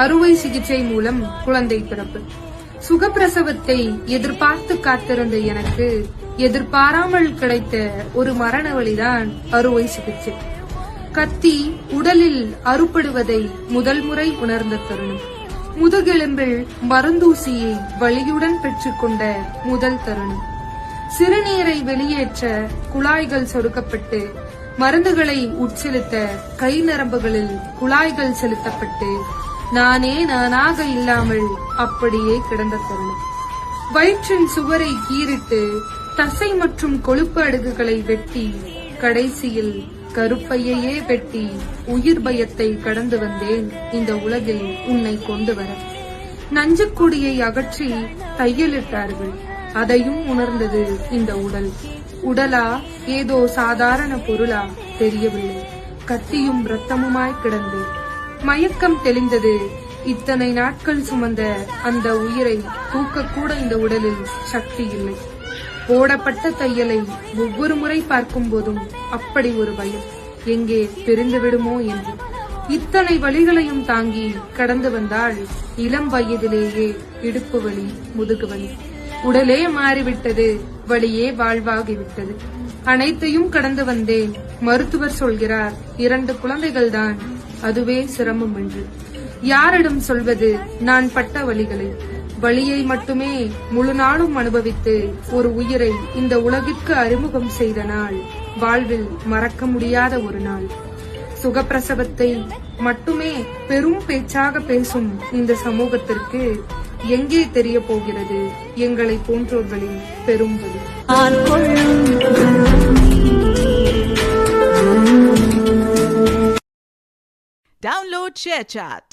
அறுவை சிகிச்சை மூலம் குழந்தை பிறப்பு. சுகப்பிரசவத்தை எதிர்பார்த்து காத்திருந்த எனக்கு எதிர்பாராமல் கிடைத்த ஒரு மரண வழிதான் அறுவை சிகிச்சை. கத்தி உடலில் அறுபடுவதை முதல் முறை உணர்ந்த தருணம். முதுகெலும்பில் மருந்தூசியை வலியுடன் பெற்றுக்கொண்ட முதல் தருணம். சிறுநீரை வெளியேற்ற குழாய்கள் சொருக்கப்பட்டு மருந்துகளை உட்செலுத்த கை நரம்புகளில் குழாய்கள் செலுத்தப்பட்டு நானே நானாக இல்லாமல் அப்படியே கிடந்த தருணம். வயிற்றின் சுவரை கீறிட்டு தசை மற்றும் கொழுப்பு அடுக்குகளை வெட்டி கடைசியில் கருப்பையையே வெட்டி உயிர் பயத்தை கடந்து வந்தேன் இந்த உலகில் உன்னை கொண்டு வர. நஞ்சுக்கொடியை அகற்றி தையலிட்டார்கள். அதையும் உணர்ந்தது இந்த உடல். உடலா ஏதோ சாதாரண பொருளா தெரியவில்லை. கத்தியும் ரத்தமுமாய் கிடந்து மயக்கம் தெளிந்தது. இத்தனை நாட்கள் சுமந்த அந்த உயிரை தூக்கக்கூட இந்த உடலில் சக்தி இல்லை. போடப்பட்ட தையலை ஒவ்வொரு முறை பார்க்கும் போதும் அப்படி ஒரு பயம், எங்கே பிரிந்து விடுமோ என்று. இத்தனை வலிகளையும் தாங்கி கடந்து வந்தால் இளம் வயதிலேயே இடுப்பு வலி, முதுகு வலி. உடலே மாறிவிட்டது, வழியே வாழ்வாகிவிட்டது. அனைத்தையும் கடந்து வந்தேன். மருத்துவர் சொல்கிறார் 2 குழந்தைகள் தான், அதுவே சிரமம் என்று. யாரிடம் சொல்வது நான் பட்ட வலிகளை? வலியை மட்டுமே முழு நாளும் அனுபவித்து ஒரு உயிரை இந்த உலகிற்கு அறிமுகம் செய்த நாள் வாழ்வில் மறக்க முடியாத ஒரு நாள். சுகப்பிரசவத்தை மட்டுமே பெரும் பேச்சாக பேசும் இந்த சமூகத்திற்கு எங்கே தெரிய போகிறது எங்களை போன்றோர்களின் பெரும் வலி? Download ShareChat.